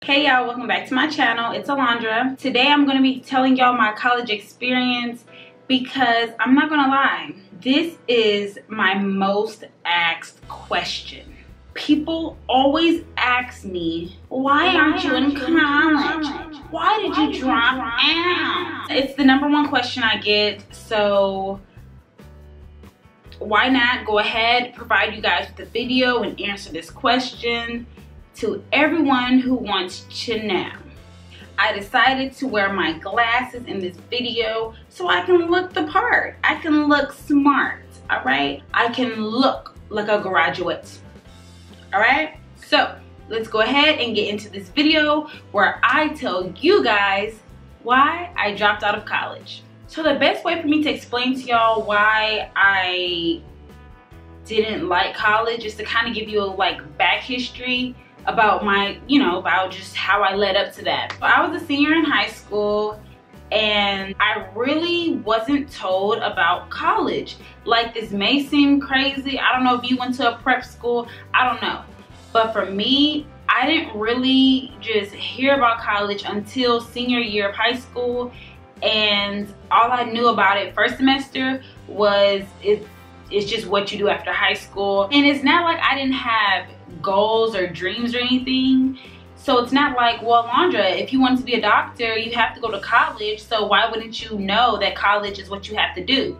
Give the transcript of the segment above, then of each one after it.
Hey y'all, welcome back to my channel. It's Alondra. Today I'm going to be telling y'all my college experience because I'm not going to lie, this is my most asked question. People always ask me, why aren't you in college? Why did you drop out? It's the #1 question I get, so why not go ahead, provide you guys with a video and answer this question to everyone who wants to know. I decided to wear my glasses in this video so I can look the part. I can look smart, all right? I can look like a graduate, all right? So let's go ahead and get into this video where I tell you guys why I dropped out of college. So the best way for me to explain to y'all why I didn't like college is to kind of give you a back history about my, about just how I led up to that. So I was a senior in high school and I really wasn't told about college. Like, this may seem crazy. I don't know if you went to a prep school, I don't know. But for me, I didn't really just hear about college until senior year of high school. And all I knew about it first semester was it's just what you do after high school. And it's not like I didn't have goals or dreams or anything. So it's not like, well, Alondra, if you want to be a doctor, you have to go to college. So why wouldn't you know that college is what you have to do?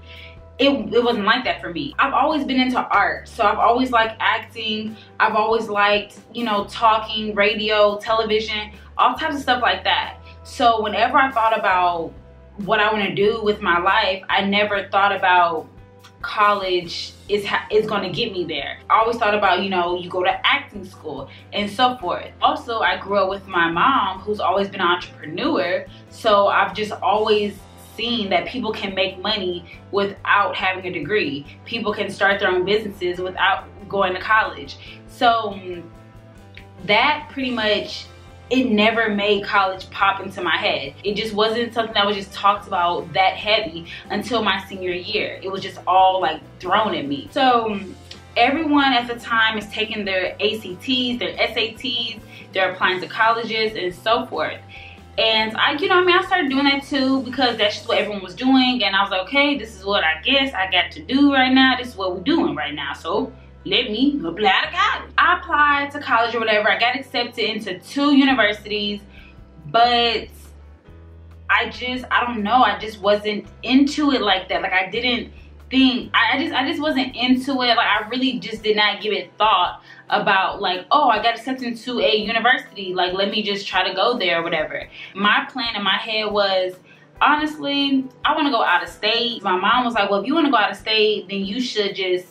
It wasn't like that for me. I've always been into art. So I've always liked acting. I've always liked, talking, radio, television, all types of stuff like that. So whenever I thought about what I want to do with my life, I never thought about college is going to get me there. I always thought about, you go to acting school and so forth. Also, I grew up with my mom who's always been an entrepreneur. So I've just always seen that people can make money without having a degree. People can start their own businesses without going to college. So that pretty much, it never made college pop into my head. It just wasn't something that was just talked about that heavy until my senior year. It was just all thrown at me. So everyone at the time is taking their ACTs, their SATs, they're applying to colleges and so forth. And I started doing that too because that's just what everyone was doing. And I was like, okay, this is what I guess I got to do right now. This is what we're doing right now. So let me apply to college. I applied to college or whatever. I got accepted into 2 universities, but I don't know. I just wasn't into it like that. I didn't think, I just wasn't into it. I really just did not give it thought about oh, I got accepted into a university. Let me just try to go there or whatever. My plan in my head was, honestly, I want to go out of state. My mom was like, well, if you want to go out of state, then you should just,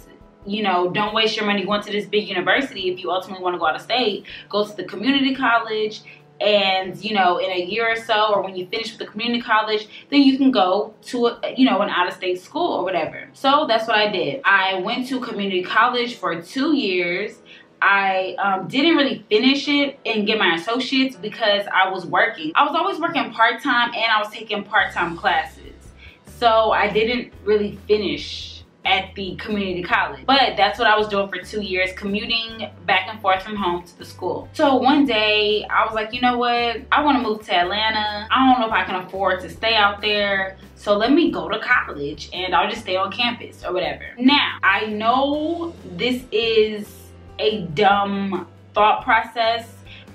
don't waste your money going to this big university. If you ultimately want to go out of state, go to the community college, and in a year or so, or when you finish with the community college, then you can go to an out-of-state school or whatever. So that's what I did. I went to community college for 2 years. I didn't really finish it and get my associates because I was working. I was always working part-time and I was taking part-time classes. So I didn't really finish at the community college, but that's what I was doing for 2 years, commuting back and forth from home to the school. So one day I was like, you know what, I want to move to Atlanta. I don't know if I can afford to stay out there, so let me go to college and I'll just stay on campus or whatever. Now, I know this is a dumb thought process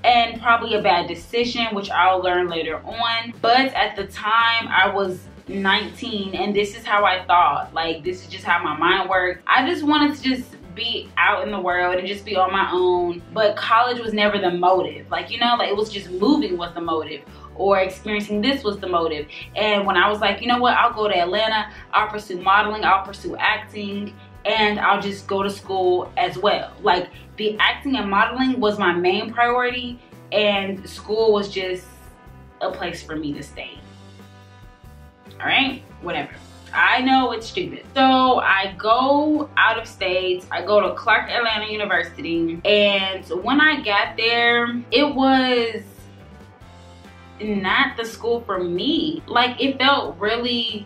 and probably a bad decision, which I'll learn later on, but at the time I was 19 and this is how I thought. This is just how my mind worked. I just wanted to just be out in the world and just be on my own, but college was never the motive. It was just moving was the motive, or experiencing this was the motive. And when I was like, you know what, I'll go to Atlanta, I'll pursue modeling, I'll pursue acting, and I'll just go to school as well. The acting and modeling was my main priority, and school was just a place for me to stay. All right, whatever. I know it's stupid. So I go out of state. I go to Clark Atlanta University, and when I got there, it was not the school for me. It felt really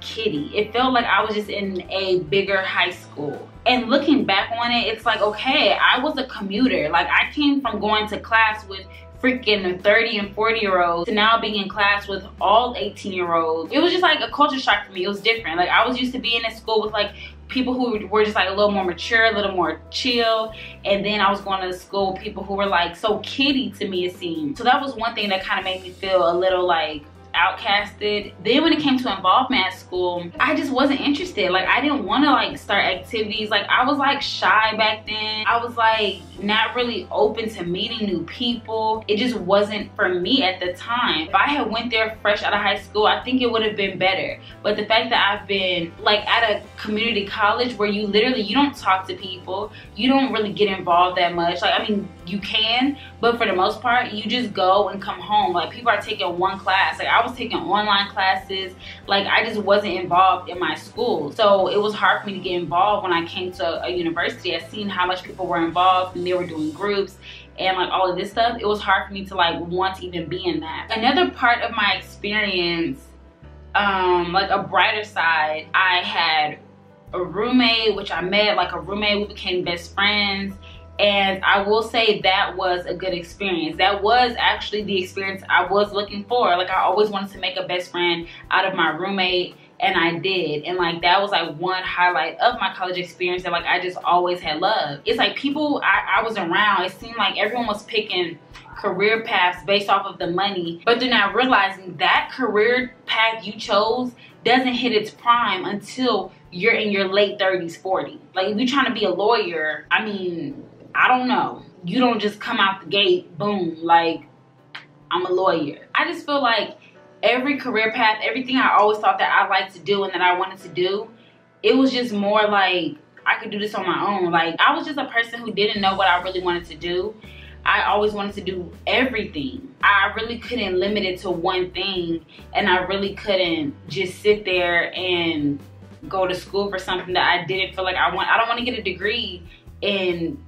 kiddie. It felt like I was just in a bigger high school. And looking back on it, it's okay, I was a commuter. I came from going to class with freaking 30 and 40-year-olds to now being in class with all 18-year-olds. It was just like a culture shock for me. It was different. Like, I was used to being in school with like people who were just like a little more mature, a little more chill, and then I was going to school with people who were like so kiddie to me, it seemed. So that was one thing that kind of made me feel a little like outcasted. Then when it came to involvement at school, I just wasn't interested. Like, I didn't want to like start activities. Like, I was like shy back then. I was like not really open to meeting new people. It just wasn't for me at the time. If I had went there fresh out of high school, I think it would have been better. But the fact that I've been like at a community college where you literally, you don't talk to people, you don't really get involved that much. Like, I mean, you can, but for the most part, you just go and come home. Like, people are taking one class. Like, I was taking online classes. Like, I just wasn't involved in my school. So it was hard for me to get involved when I came to a university. I seen how much people were involved and they were doing groups and like all of this stuff. It was hard for me to like want to even be in that. Another part of my experience, like a brighter side, I had a roommate, which I met like a roommate. We became best friends. And I will say that was a good experience. That was actually the experience I was looking for. Like, I always wanted to make a best friend out of my roommate, and I did. And like, that was like one highlight of my college experience that like I just always had loved. It's like people I was around, it seemed like everyone was picking career paths based off of the money, but they're not realizing that career path you chose doesn't hit its prime until you're in your late 30s, 40s. Like, if you're trying to be a lawyer, I mean, I don't know. You don't just come out the gate, boom, like, I'm a lawyer. I just feel like every career path, everything I always thought that I liked to do and that I wanted to do, it was just more like, I could do this on my own. Like, I was just a person who didn't know what I really wanted to do. I always wanted to do everything. I really couldn't limit it to one thing, and I really couldn't just sit there and go to school for something that I didn't feel like I want. I don't want to get a degree in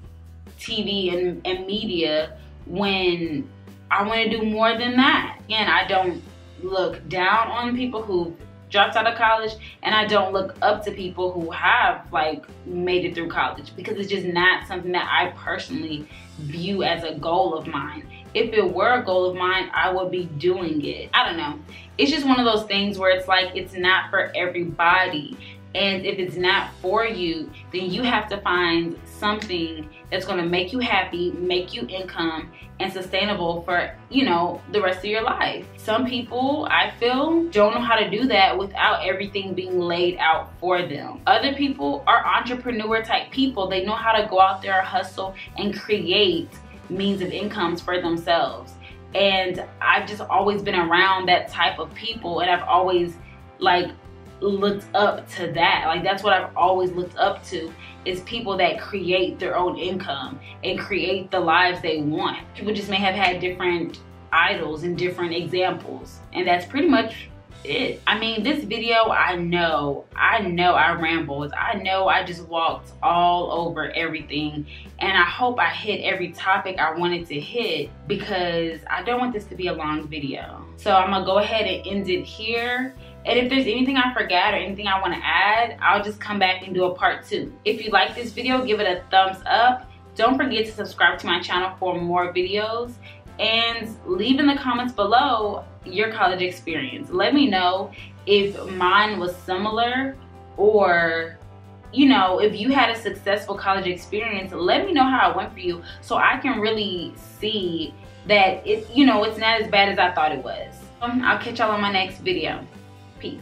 TV and media when I want to do more than that. And I don't look down on people who dropped out of college, and I don't look up to people who have like made it through college, because it's just not something that I personally view as a goal of mine. If it were a goal of mine, I would be doing it. I don't know. It's just one of those things where it's like, it's not for everybody. And if it's not for you, then you have to find something that's going to make you happy, make you income, and sustainable for, you know, the rest of your life. Some people, I feel, don't know how to do that without everything being laid out for them. Other people are entrepreneur type people. They know how to go out there, hustle, and create means of incomes for themselves. And I've just always been around that type of people, and I've always like looked up to that. Like, that's what I've always looked up to, is people that create their own income and create the lives they want. People just may have had different idols and different examples, and that's pretty much it. I mean, this video, I know I rambled. I know I just walked all over everything, and I hope I hit every topic I wanted to hit, because I don't want this to be a long video. So I'm gonna go ahead and end it here. And if there's anything I forgot or anything I want to add, I'll just come back and do a part 2. If you like this video, give it a thumbs up. Don't forget to subscribe to my channel for more videos, and leave in the comments below your college experience. Let me know if mine was similar, or, you know, if you had a successful college experience. Let me know how it went for you, so I can really see that it, you know, it's not as bad as I thought it was. I'll catch y'all on my next video. Peace.